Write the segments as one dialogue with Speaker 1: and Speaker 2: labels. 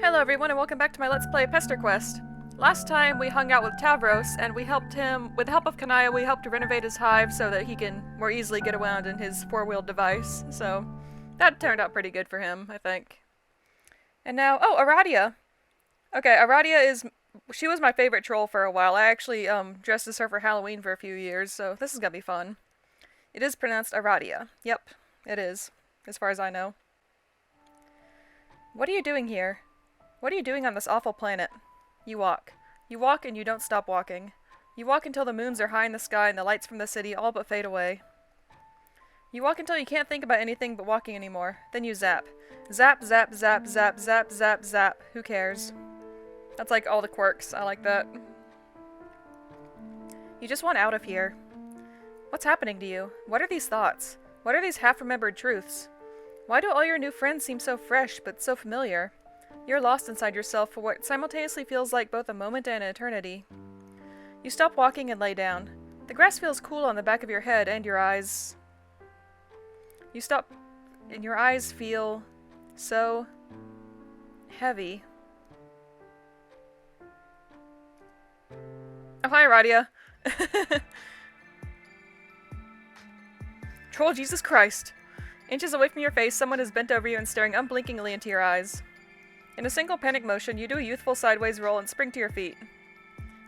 Speaker 1: Hello everyone and welcome back to my Let's Play Pesterquest. Last time we hung out with Tavros and we helped him, with the help of Kanaya, we helped to renovate his hive so that he can more easily get around in his four-wheeled device. So that turned out pretty good for him, I think. And now, oh, Aradia! Okay, she was my favorite troll for a while. I actually dressed as her for Halloween for a few years, so this is gonna be fun. It is pronounced Aradia. Yep, it is, as far as I know. What are you doing here? What are you doing on this awful planet? You walk. You walk and you don't stop walking. You walk until the moons are high in the sky and the lights from the city all but fade away. You walk until you can't think about anything but walking anymore. Then you zap. Zap, zap, zap, zap, zap, zap, zap. Who cares? That's like all the quirks. I like that. You just want out of here. What's happening to you? What are these thoughts? What are these half-remembered truths? Why do all your new friends seem so fresh but so familiar? You're lost inside yourself for what simultaneously feels like both a moment and an eternity. You stop walking and lay down. The grass feels cool on the back of your head and your eyes. You stop and your eyes feel so heavy. Oh, hi, Aradia. Troll Jesus Christ. Inches away from your face, someone is bent over you and staring unblinkingly into your eyes. In a single panic motion, you do a youthful sideways roll and spring to your feet.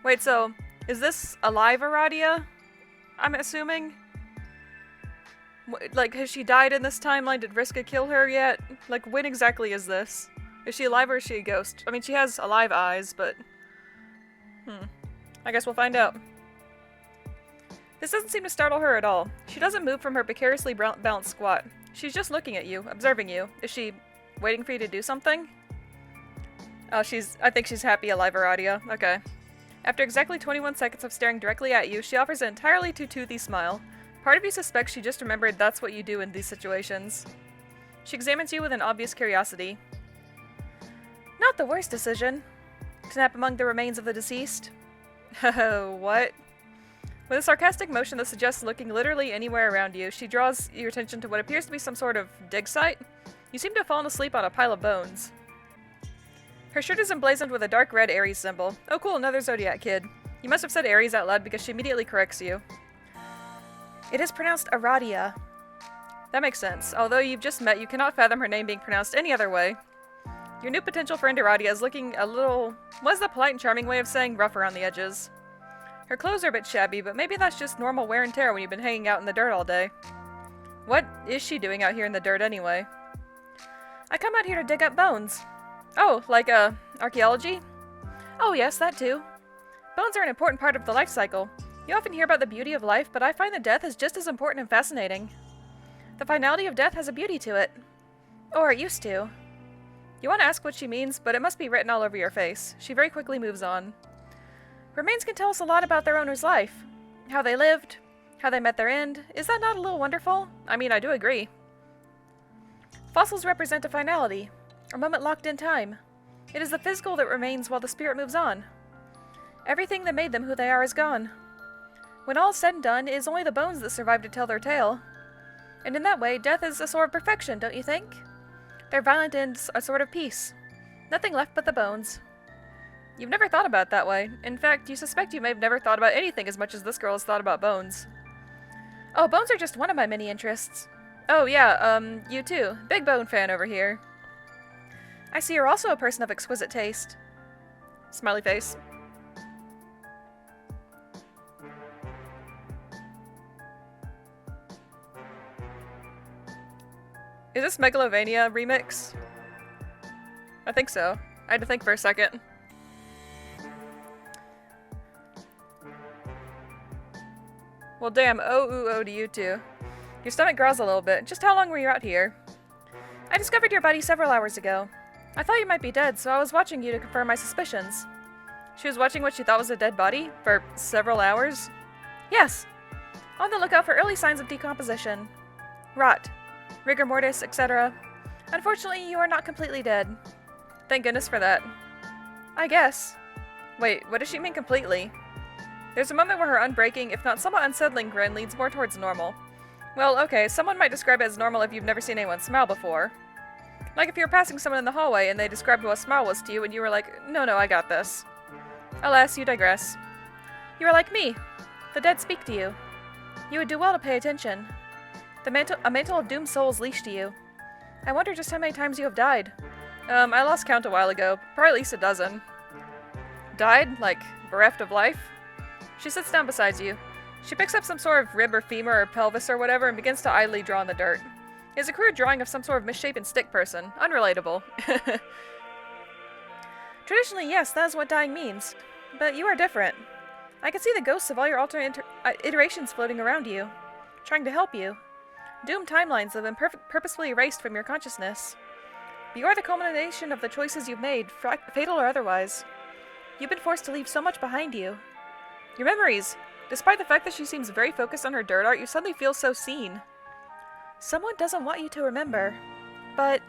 Speaker 1: Wait, so, is this alive Aradia? I'm assuming? Like, has she died in this timeline? Did Vriska kill her yet? Like, when exactly is this? Is she alive or is she a ghost? I mean, she has alive eyes, but... I guess we'll find out. This doesn't seem to startle her at all. She doesn't move from her precariously balanced squat. She's just looking at you, observing you. Is she waiting for you to do something? Oh, I think she's happy alive, Aradia. Okay. After exactly 21 seconds of staring directly at you, she offers an entirely too toothy smile. Part of you suspects she just remembered that's what you do in these situations. She examines you with an obvious curiosity. Not the worst decision. Snap among the remains of the deceased. Oh, what? With a sarcastic motion that suggests looking literally anywhere around you, she draws your attention to what appears to be some sort of dig site. You seem to have fallen asleep on a pile of bones. Her shirt is emblazoned with a dark red Aries symbol. Oh cool, another Zodiac kid. You must have said Aries out loud because she immediately corrects you. It is pronounced Aradia. That makes sense. Although you've just met, you cannot fathom her name being pronounced any other way. Your new potential friend Aradia is looking a little... What's the polite and charming way of saying rough around the edges? Her clothes are a bit shabby, but maybe that's just normal wear and tear when you've been hanging out in the dirt all day. What is she doing out here in the dirt anyway? I come out here to dig up bones. Oh, like, archaeology? Oh yes, that too. Bones are an important part of the life cycle. You often hear about the beauty of life, but I find that death is just as important and fascinating. The finality of death has a beauty to it. Or it used to. You want to ask what she means, but it must be written all over your face. She very quickly moves on. Remains can tell us a lot about their owner's life. How they lived, how they met their end. Is that not a little wonderful? I mean, I do agree. Fossils represent a finality. A moment locked in time. It is the physical that remains while the spirit moves on. Everything that made them who they are is gone. When all is said and done, it is only the bones that survive to tell their tale. And in that way, death is a sort of perfection, don't you think? Their violent ends a sort of peace. Nothing left but the bones. You've never thought about it that way. In fact, you suspect you may have never thought about anything as much as this girl has thought about bones. Oh, bones are just one of my many interests. Oh yeah, you too. Big bone fan over here. I see you're also a person of exquisite taste. Smiley face. Is this Megalovania remix? I think so. I had to think for a second. Well damn, oh to you too. Your stomach growls a little bit. Just how long were you out here? I discovered your body several hours ago. I thought you might be dead, so I was watching you to confirm my suspicions. She was watching what she thought was a dead body? For several hours? Yes. On the lookout for early signs of decomposition. Rot. Rigor mortis, etc. Unfortunately, you are not completely dead. Thank goodness for that. I guess. Wait, what does she mean completely? There's a moment where her unbreaking, if not somewhat unsettling grin leads more towards normal. Well, okay, someone might describe it as normal if you've never seen anyone smile before. Like if you were passing someone in the hallway and they described what smile was to you and you were like, no, I got this. Alas, you digress. You are like me. The dead speak to you. You would do well to pay attention. A mantle of doomed souls leash to you. I wonder just how many times you have died. I lost count a while ago. Probably at least a dozen. Died? Like, bereft of life? She sits down beside you. She picks up some sort of rib or femur or pelvis or whatever and begins to idly draw in the dirt. It is a crude drawing of some sort of misshapen stick person. Unrelatable. Traditionally, yes, that is what dying means. But you are different. I can see the ghosts of all your alternate iterations floating around you, trying to help you. Doomed timelines have been purposefully erased from your consciousness. But you are the culmination of the choices you've made, fatal or otherwise. You've been forced to leave so much behind you. Your memories. Despite the fact that she seems very focused on her dirt art, you suddenly feel so seen. Someone doesn't want you to remember, but...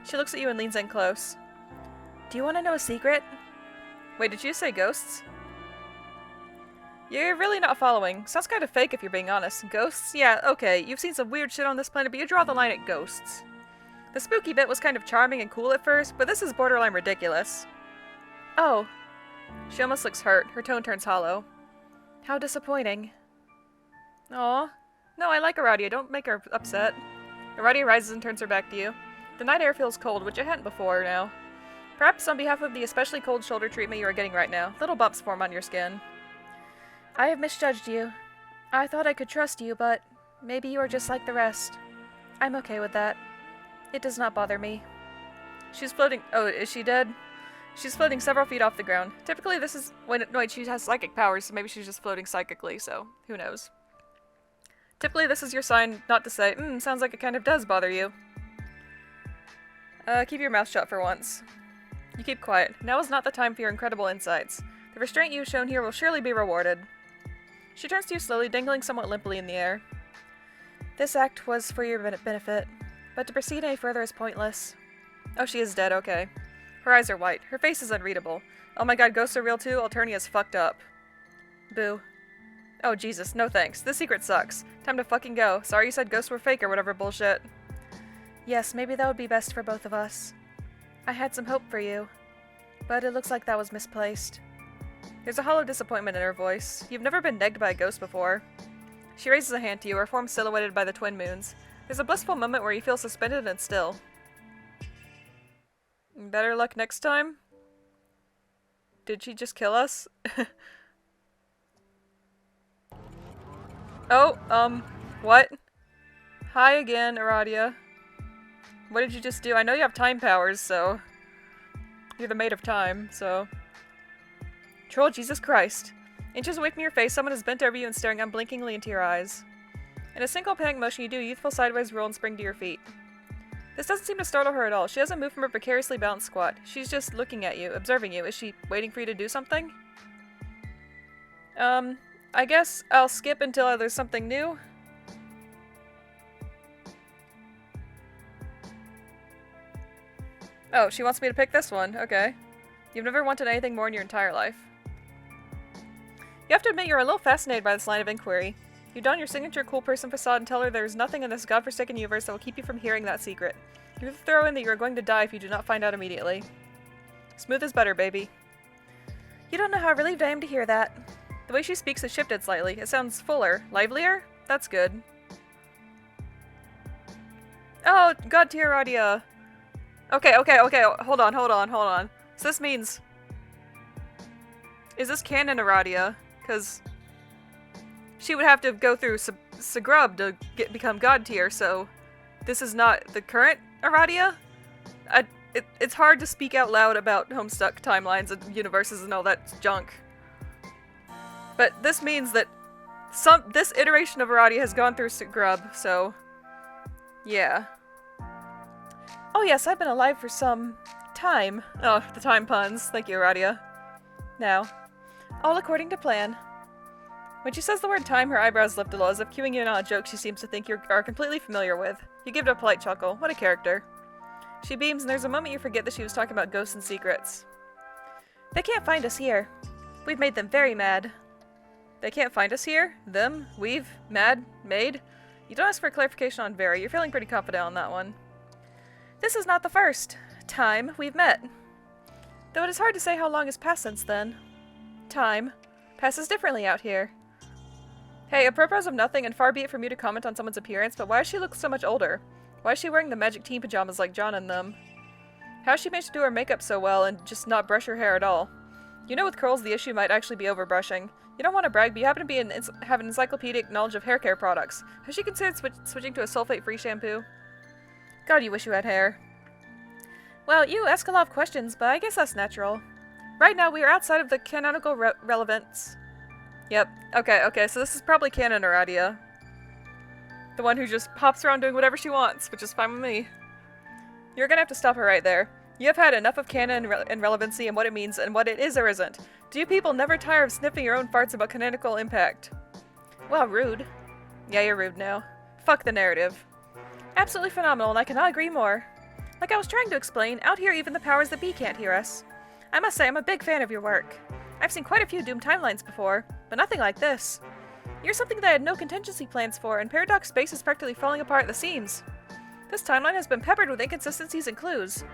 Speaker 1: She looks at you and leans in close. Do you want to know a secret? Wait, did you say ghosts? You're really not following. Sounds kind of fake if you're being honest. Ghosts? Yeah, okay, you've seen some weird shit on this planet, but you draw the line at ghosts. The spooky bit was kind of charming and cool at first, but this is borderline ridiculous. Oh. She almost looks hurt. Her tone turns hollow. How disappointing. Aw. No, I like Aradia. Don't make her upset. Aradia rises and turns her back to you. The night air feels cold, which it hadn't before now. Perhaps on behalf of the especially cold shoulder treatment you are getting right now, little bumps form on your skin. I have misjudged you. I thought I could trust you, but maybe you are just like the rest. I'm okay with that. It does not bother me. She's floating— oh, is she dead? She's floating several feet off the ground. Typically this is— wait, she has psychic powers, so maybe she's just floating psychically, so who knows. Typically this is your sign not to say, sounds like it kind of does bother you. Keep your mouth shut for once. You keep quiet. Now is not the time for your incredible insights. The restraint you've shown here will surely be rewarded. She turns to you slowly, dangling somewhat limply in the air. This act was for your benefit, but to proceed any further is pointless. Oh, she is dead, okay. Her eyes are white. Her face is unreadable. Oh my god, ghosts are real too? Alternia's fucked up. Boo. Oh Jesus, no thanks. This secret sucks. Time to fucking go. Sorry you said ghosts were fake or whatever bullshit. Yes, maybe that would be best for both of us. I had some hope for you, but it looks like that was misplaced. There's a hollow disappointment in her voice. You've never been negged by a ghost before. She raises a hand to you, her form silhouetted by the twin moons. There's a blissful moment where you feel suspended and still. Better luck next time? Did she just kill us? Oh, what? Hi again, Aradia. What did you just do? I know you have time powers, so... You're the maid of time, so... Troll, Jesus Christ. Inches away from your face, someone is bent over you and staring unblinkingly into your eyes. In a single panic motion, you do a youthful sideways roll and spring to your feet. This doesn't seem to startle her at all. She doesn't move from her precariously balanced squat. She's just looking at you, observing you. Is she waiting for you to do something? I guess I'll skip until there's something new. Oh, she wants me to pick this one. Okay. You've never wanted anything more in your entire life. You have to admit you're a little fascinated by this line of inquiry. You don your signature cool person facade and tell her there is nothing in this godforsaken universe that will keep you from hearing that secret. You throw in that you are going to die if you do not find out immediately. Smooth as butter, baby. You don't know how relieved I am to hear that. The way she speaks has shifted slightly. It sounds fuller. Livelier? That's good. Oh, God tier Aradia. Okay, hold on. So this means... Is this canon Aradia? Because... She would have to go through Sagrub to become God tier, so... This is not the current Aradia? It's hard to speak out loud about Homestuck timelines and universes and all that junk. But this means that this iteration of Aradia has gone through Sagrub, so... Yeah. Oh yes, I've been alive for some... time. Oh, the time puns. Thank you, Aradia. Now, all according to plan. When she says the word time, her eyebrows lift a little, as if cueing you in on a joke she seems to think you are completely familiar with. You give it a polite chuckle. What a character. She beams, and there's a moment you forget that she was talking about ghosts and secrets. They can't find us here. We've made them very mad. They can't find us here? Them? We've? Mad? Made? You don't ask for clarification on very. You're feeling pretty confident on that one. This is not the first time we've met. Though it is hard to say how long has passed since then. Time passes differently out here. Hey, apropos of nothing, and far be it from you to comment on someone's appearance, but why does she look so much older? Why is she wearing the magic teen pajamas like John and them? How has she managed to do her makeup so well and just not brush her hair at all? You know with curls the issue might actually be overbrushing. You don't want to brag, but you happen to have an encyclopedic knowledge of hair care products. Has she considered switching to a sulfate-free shampoo? God, you wish you had hair. Well, you ask a lot of questions, but I guess that's natural. Right now, we are outside of the canonical relevance. Yep. Okay, so this is probably canon Aradia. The one who just hops around doing whatever she wants, which is fine with me. You're gonna have to stop her right there. You have had enough of canon and relevancy and what it means and what it is or isn't. Do you people never tire of sniffing your own farts about canonical impact? Well, rude. Yeah, you're rude now. Fuck the narrative. Absolutely phenomenal, and I cannot agree more. Like I was trying to explain, out here even the powers that be can't hear us. I must say I'm a big fan of your work. I've seen quite a few Doom timelines before, but nothing like this. You're something that I had no contingency plans for, and Paradox space is practically falling apart at the seams. This timeline has been peppered with inconsistencies and clues.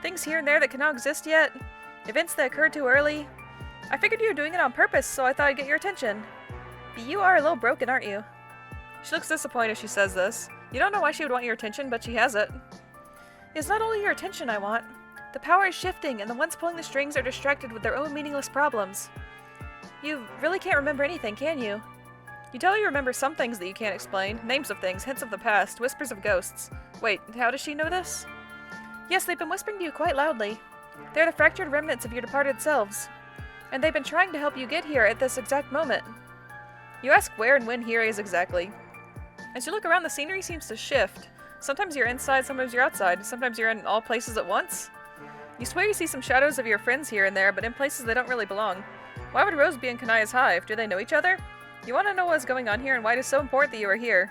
Speaker 1: Things here and there that cannot exist yet. Events that occurred too early. I figured you were doing it on purpose, so I thought I'd get your attention. But you are a little broken, aren't you? She looks disappointed as she says this. You don't know why she would want your attention, but she has it. It's not only your attention I want. The power is shifting, and the ones pulling the strings are distracted with their own meaningless problems. You really can't remember anything, can you? You totally remember some things that you can't explain. Names of things, hints of the past, whispers of ghosts. Wait, how does she know this? Yes, they've been whispering to you quite loudly. They're the fractured remnants of your departed selves. And they've been trying to help you get here at this exact moment. You ask where and when here is exactly. As you look around, the scenery seems to shift. Sometimes you're inside, sometimes you're outside. Sometimes you're in all places at once. You swear you see some shadows of your friends here and there, but in places they don't really belong. Why would Rose be in Kanaya's hive? Do they know each other? You want to know what's going on here and why it is so important that you are here.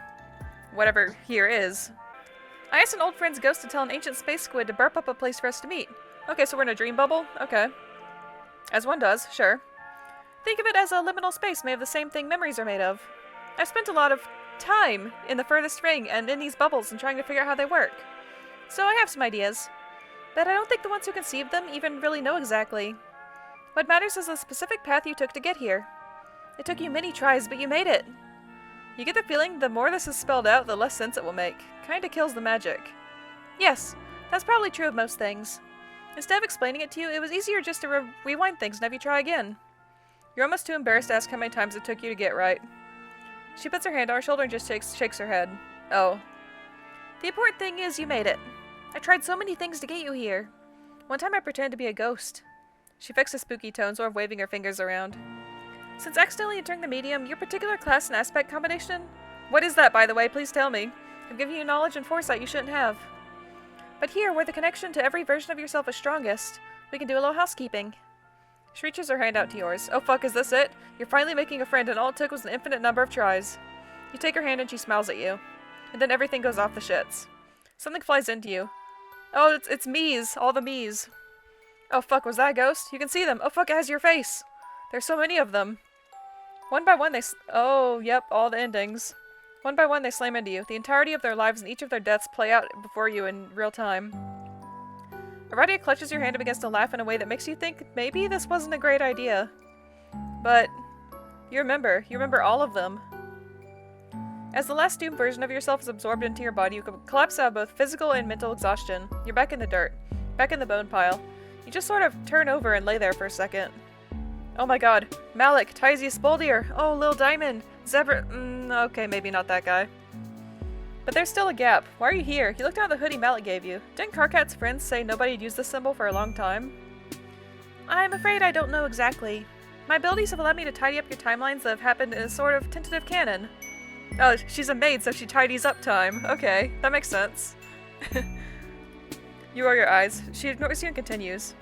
Speaker 1: Whatever here is. I asked an old friend's ghost to tell an ancient space squid to burp up a place for us to meet. Okay, so we're in a dream bubble? Okay. As one does, sure. Think of it as a liminal space made of the same thing memories are made of. I've spent a lot of time in the furthest ring and in these bubbles and trying to figure out how they work. So I have some ideas. But I don't think the ones who conceived them even really know exactly. What matters is the specific path you took to get here. It took you many tries, but you made it. You get the feeling the more this is spelled out, the less sense it will make. Kinda kills the magic. Yes, that's probably true of most things. Instead of explaining it to you, it was easier just to rewind things and have you try again. You're almost too embarrassed to ask how many times it took you to get right. She puts her hand on her shoulder and just shakes her head. Oh. The important thing is you made it. I tried so many things to get you here. One time I pretended to be a ghost. She fixed a spooky tone, sort of waving her fingers around. Since accidentally entering the medium, your particular class and aspect combination? What is that, by the way? Please tell me. I've given you knowledge and foresight you shouldn't have. But here, where the connection to every version of yourself is strongest, we can do a little housekeeping. She reaches her hand out to yours. Oh fuck, is this it? You're finally making a friend and all it took was an infinite number of tries. You take her hand and she smiles at you. And then everything goes off the shits. Something flies into you. Oh, it's me's. All the me's. Oh fuck, was that a ghost? You can see them. Oh fuck, it has your face. There's so many of them. One by one oh, yep, all the endings. One by one they slam into you. The entirety of their lives and each of their deaths play out before you in real time. Aradia clutches your hand up against a laugh in a way that makes you think maybe this wasn't a great idea. But you remember all of them. As the last doomed version of yourself is absorbed into your body, you collapse out of both physical and mental exhaustion. You're back in the dirt, back in the bone pile. You just sort of turn over and lay there for a second. Oh my god. Malik, Tysius, Boldier, oh, Lil Diamond, Zebra, okay, maybe not that guy. But there's still a gap. Why are you here? You looked down at the hoodie Malik gave you. Didn't Karkat's friends say nobody had used this symbol for a long time? I'm afraid I don't know exactly. My abilities have allowed me to tidy up your timelines that have happened in a sort of tentative canon. Oh, she's a maid, so she tidies up time. Okay, that makes sense. You roll your eyes. She ignores you and continues.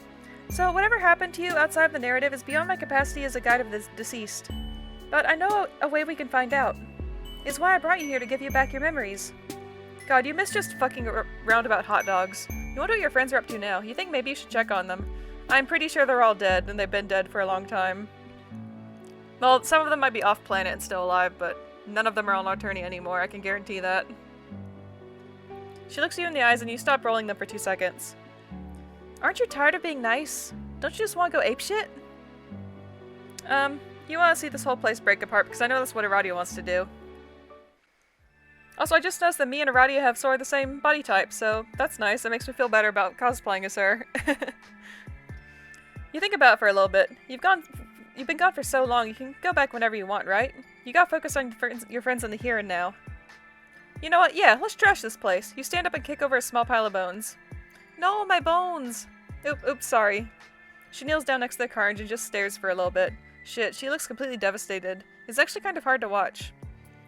Speaker 1: So, whatever happened to you outside of the narrative is beyond my capacity as a guide of the deceased. But I know a way we can find out. It's why I brought you here to give you back your memories. God, you miss just fucking roundabout hot dogs. You wonder what your friends are up to now. You think maybe you should check on them. I'm pretty sure they're all dead, and they've been dead for a long time. Well, some of them might be off-planet and still alive, but none of them are on Arturnia anymore, I can guarantee that. She looks you in the eyes and you stop rolling them for 2 seconds. Aren't you tired of being nice? Don't you just want to go apeshit? You want to see this whole place break apart because I know that's what Aradia wants to do. Also, I just noticed that me and Aradia have sort of the same body type, so that's nice. It makes me feel better about cosplaying as her. You think about it for a little bit. You've been gone for so long, you can go back whenever you want, right? You gotta focus on your friends in the here and now. You know what? Yeah, let's trash this place. You stand up and kick over a small pile of bones. No, my bones! Oops, sorry. She kneels down next to the carnage and just stares for a little bit. Shit, she looks completely devastated. It's actually kind of hard to watch.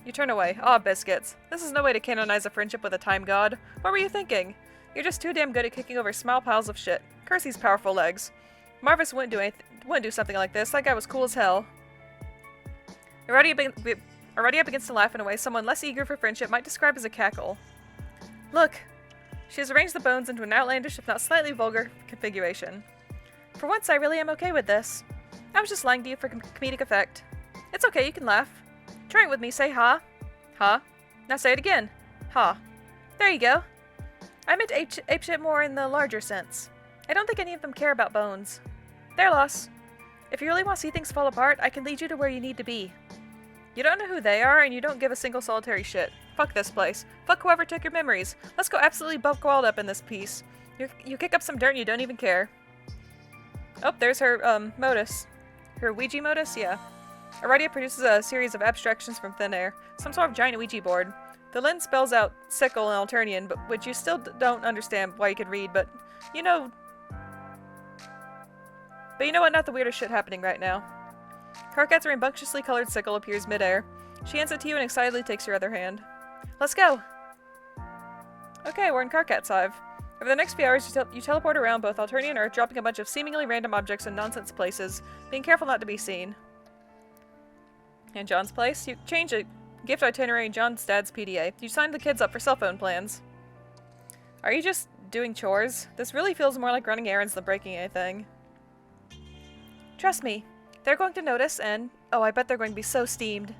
Speaker 1: You turn away. Aw, biscuits. This is no way to canonize a friendship with a time god. What were you thinking? You're just too damn good at kicking over small piles of shit. Curse these powerful legs. Marvis wouldn't do something like this. That guy was cool as hell. Aradia begins to laugh in a way someone less eager for friendship might describe as a cackle. Look! She has arranged the bones into an outlandish, if not slightly vulgar, configuration. For once, I really am okay with this. I was just lying to you for comedic effect. It's okay, you can laugh. Try it with me, say ha. Ha. Now say it again. Ha. There you go. I meant apeshit more in the larger sense. I don't think any of them care about bones. Their loss. If you really want to see things fall apart, I can lead you to where you need to be. You don't know who they are, and you don't give a single solitary shit. Fuck this place. Fuck whoever took your memories. Let's go absolutely buck wild up in this piece. You kick up some dirt and you don't even care. Oh, there's her, modus. Her Ouija modus? Yeah. Aradia produces a series of abstractions from thin air. Some sort of giant Ouija board. The lens spells out sickle in Alternian, but which you still don't understand why you could read, but you know... But you know what? Not the weirdest shit happening right now. Karkat's rambunctiously colored sickle appears midair. She hands it to you and excitedly takes your other hand. Let's go! Okay, we're in Karkat's hive. Over the next few hours, you teleport around both Alternia and Earth, dropping a bunch of seemingly random objects in nonsense places, being careful not to be seen. In John's place, you change a gift itinerary in John's dad's PDA. You signed the kids up for cell phone plans. Are you just doing chores? This really feels more like running errands than breaking anything. Trust me, they're going to notice and, oh, I bet they're going to be so steamed.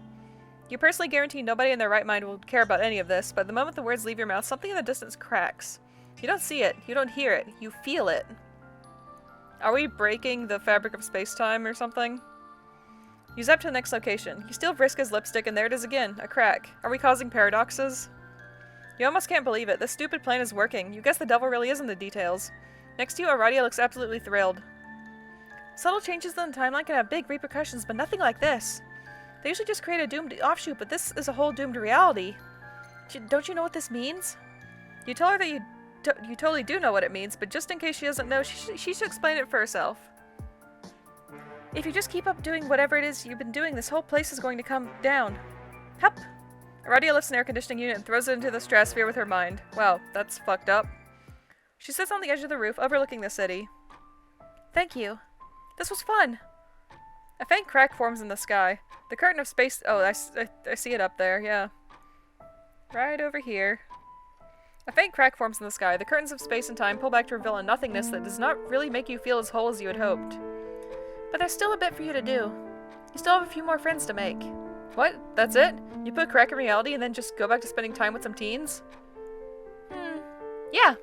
Speaker 1: You personally guarantee nobody in their right mind will care about any of this, but the moment the words leave your mouth, something in the distance cracks. You don't see it, you don't hear it, you feel it. Are we breaking the fabric of space-time or something? You zap to the next location. You steal Vriska's lipstick and there it is again, a crack. Are we causing paradoxes? You almost can't believe it. This stupid plan is working. You guess the devil really is in the details. Next to you, Aradia looks absolutely thrilled. Subtle changes in the timeline can have big repercussions, but nothing like this. They usually just create a doomed offshoot, but this is a whole doomed reality. Don't you know what this means? You tell her that you totally do know what it means, but just in case she doesn't know, she should explain it for herself. If you just keep up doing whatever it is you've been doing, this whole place is going to come down. Hup! Aradia lifts an air conditioning unit and throws it into the stratosphere with her mind. Wow, that's fucked up. She sits on the edge of the roof, overlooking the city. Thank you. This was fun! A faint crack forms in the sky. The curtain of space— oh, I see it up there, yeah. Right over here. A faint crack forms in the sky. The curtains of space and time pull back to reveal a nothingness that does not really make you feel as whole as you had hoped. But there's still a bit for you to do. You still have a few more friends to make. What? That's it? You put crack in reality and then just go back to spending time with some teens? Yeah.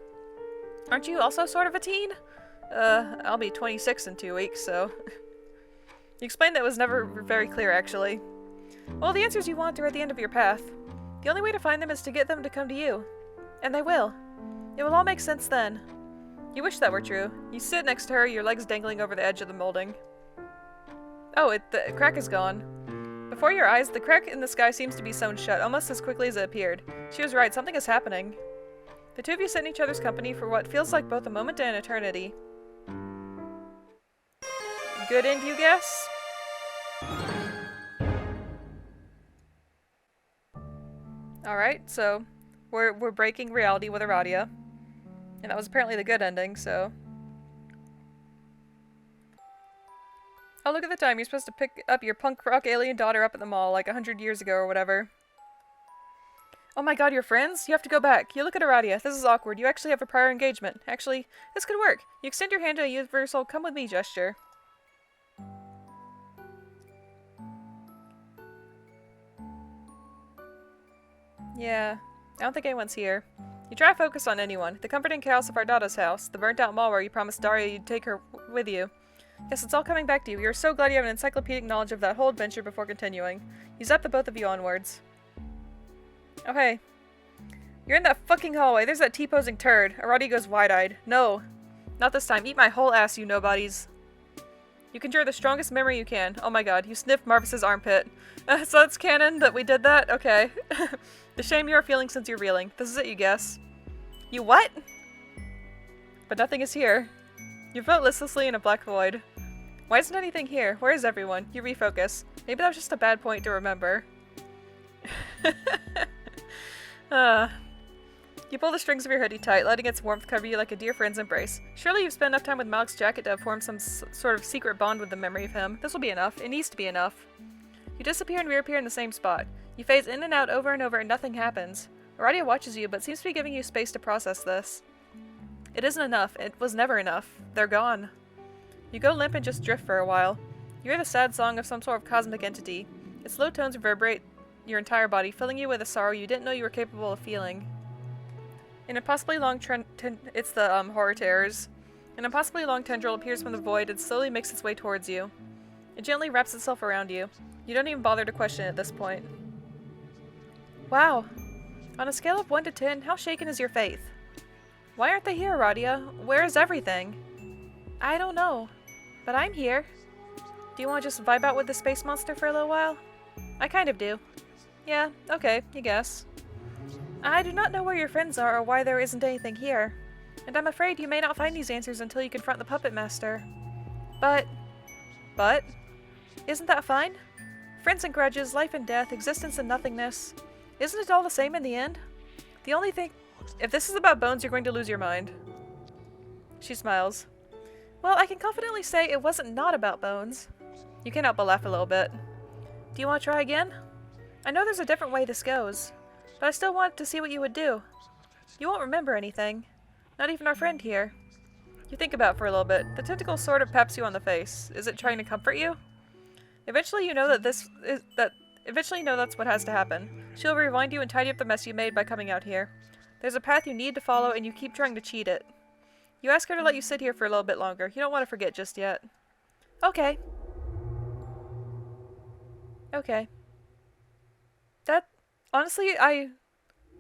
Speaker 1: Aren't you also sort of a teen? I'll be 26 in 2 weeks, so... You explained that was never very clear, actually. Well, the answers you want are at the end of your path. The only way to find them is to get them to come to you. And they will. It will all make sense then. You wish that were true. You sit next to her, your legs dangling over the edge of the molding. Oh, the crack is gone. Before your eyes, the crack in the sky seems to be sewn shut, almost as quickly as it appeared. She was right, something is happening. The two of you sit in each other's company for what feels like both a moment and an eternity. Good end, you guess? Alright, so we're breaking reality with Aradia. And that was apparently the good ending, so... Oh, look at the time. You're supposed to pick up your punk rock alien daughter up at the mall like 100 years ago or whatever. Oh my god, you're friends? You have to go back. You look at Aradia. This is awkward. You actually have a prior engagement. Actually, this could work. You extend your hand to a universal come with me gesture. Yeah, I don't think anyone's here. You try to focus on anyone. The comforting chaos of Ardada's house, the burnt-out mall where you promised Daria you'd take her with you. Yes, it's all coming back to you. You're so glad you have an encyclopedic knowledge of that whole adventure before continuing. You zap the both of you onwards. Okay. You're in that fucking hallway. There's that T-posing turd. Aradia goes wide-eyed. No. Not this time. Eat my whole ass, you nobodies. You conjure the strongest memory you can. Oh my god. You sniffed Marvis's armpit. So it's canon that we did that? Okay. The shame you are feeling since you're reeling. This is it, you guess. You what? But nothing is here. You float listlessly in a black void. Why isn't anything here? Where is everyone? You refocus. Maybe that was just a bad point to remember. You pull the strings of your hoodie tight, letting its warmth cover you like a dear friend's embrace. Surely you've spent enough time with Malik's jacket to have formed some sort of secret bond with the memory of him. This will be enough. It needs to be enough. You disappear and reappear in the same spot. You phase in and out over and over and nothing happens. Aradia watches you, but seems to be giving you space to process this. It isn't enough. It was never enough. They're gone. You go limp and just drift for a while. You hear the sad song of some sort of cosmic entity. Its low tones reverberate your entire body, filling you with a sorrow you didn't know you were capable of feeling. In a possibly long it's the horror terrors. An impossibly long tendril appears from the void and slowly makes its way towards you. It gently wraps itself around you. You don't even bother to question it at this point. Wow. On a scale of 1 to 10, how shaken is your faith? Why aren't they here, Aradia? Where is everything? I don't know. But I'm here. Do you want to just vibe out with the space monster for a little while? I kind of do. Yeah, okay, you guess. I do not know where your friends are or why there isn't anything here. And I'm afraid you may not find these answers until you confront the Puppet Master. But? Isn't that fine? Friends and grudges, life and death, existence and nothingness. Isn't it all the same in the end? The only thing— If this is about bones, you're going to lose your mind. She smiles. Well, I can confidently say it wasn't not about bones. You can't help but laugh a little bit. Do you want to try again? I know there's a different way this goes, but I still want to see what you would do. You won't remember anything. Not even our friend here. You think about it for a little bit. The tentacle sort of pats you on the face. Is it trying to comfort you? Eventually you know Eventually you know that's what has to happen. She'll rewind you and tidy up the mess you made by coming out here. There's a path you need to follow and you keep trying to cheat it. You ask her to let you sit here for a little bit longer. You don't want to forget just yet. Okay. Okay. Honestly, I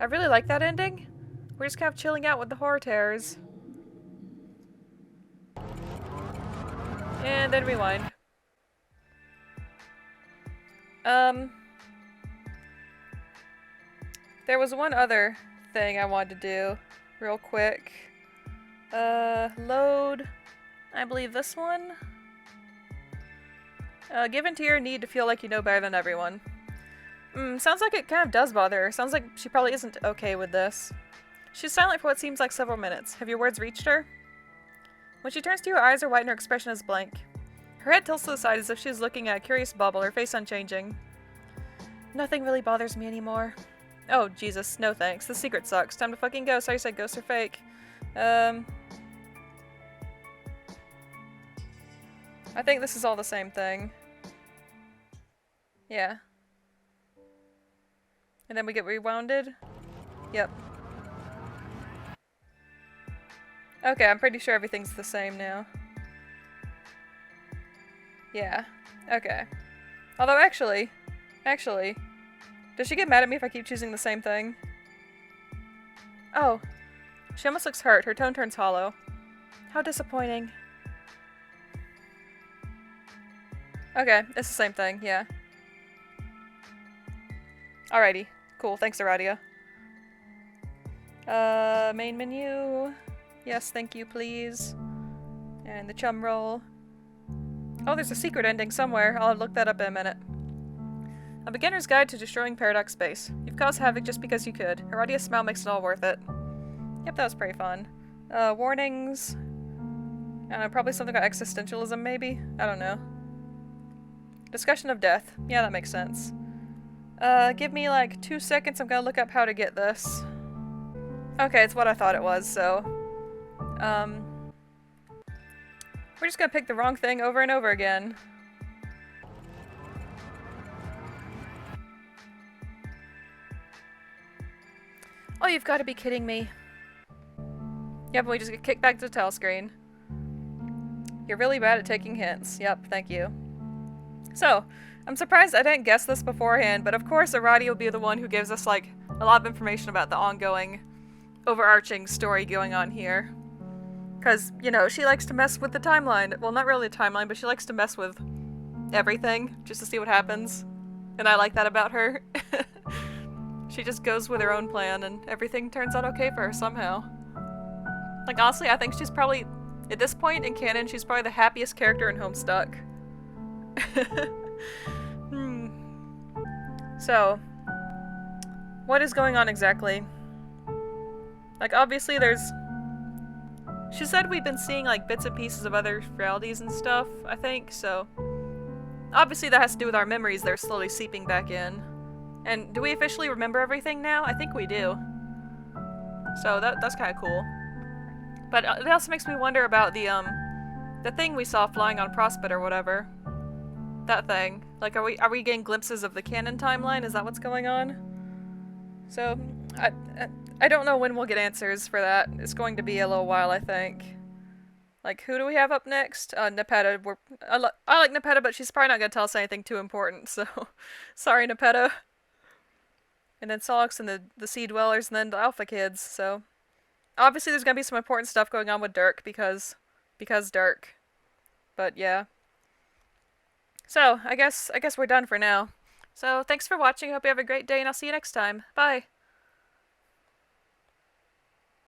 Speaker 1: really like that ending. We're just kind of chilling out with the horror terrors. And then rewind. There was one other thing I wanted to do real quick. Load, I believe this one. Give in to your need to feel like you know better than everyone. Sounds like it kind of does bother her. Sounds like she probably isn't okay with this. She's silent for what seems like several minutes. Have your words reached her? When she turns to you, her eyes are white and her expression is blank. Her head tilts to the side as if she's looking at a curious bubble, her face unchanging. Nothing really bothers me anymore. Oh, Jesus. No thanks. The secret sucks. Time to fucking go. Sorry, you said ghosts are fake. I think this is all the same thing. Yeah. And then we get rewounded? Yep. Okay, I'm pretty sure everything's the same now. Yeah. Okay. Although actually, does she get mad at me if I keep choosing the same thing? Oh. She almost looks hurt. Her tone turns hollow. How disappointing. Okay, it's the same thing, yeah. Alrighty. Cool, thanks Aradia. Main menu. Yes, thank you, please. And the chum roll. Oh, there's a secret ending somewhere. I'll look that up in a minute. A beginner's guide to destroying Paradox Space. You've caused havoc just because you could. Aradia's smile makes it all worth it. Yep, that was pretty fun. Warnings. I don't know, probably something about existentialism, maybe? I don't know. Discussion of death. Yeah, that makes sense. Give me like 2 seconds. I'm gonna look up how to get this. Okay, it's what I thought it was, so... we're just gonna pick the wrong thing over and over again. Oh, you've got to be kidding me. Yep, and we just get kicked back to the tell screen. You're really bad at taking hints. Yep, thank you. So, I'm surprised I didn't guess this beforehand, but of course Aradia will be the one who gives us, like, a lot of information about the ongoing, overarching story going on here. Because, you know, she likes to mess with the timeline. Well, not really the timeline, but she likes to mess with everything, just to see what happens. And I like that about her. She just goes with her own plan, and everything turns out okay for her somehow. Like, honestly, I think she's probably, at this point in canon, she's probably the happiest character in Homestuck. So, what is going on exactly? Like, obviously there's... She said we've been seeing, like, bits and pieces of other realities and stuff, I think, so... Obviously that has to do with our memories that are slowly seeping back in. And do we officially remember everything now? I think we do. So that's kind of cool. But it also makes me wonder about the thing we saw flying on Prospect or whatever. That thing. Like, are we getting glimpses of the canon timeline? Is that what's going on? So, I don't know when we'll get answers for that. It's going to be a little while, I think. Like, who do we have up next? Nepeta. I like Nepeta, but she's probably not going to tell us anything too important, so... Sorry, Nepeta. And then Solix and the Sea Dwellers, and then the Alpha Kids, so... Obviously there's going to be some important stuff going on with Dirk, because Dirk. But, yeah. So, I guess we're done for now. So, thanks for watching, hope you have a great day, and I'll see you next time. Bye!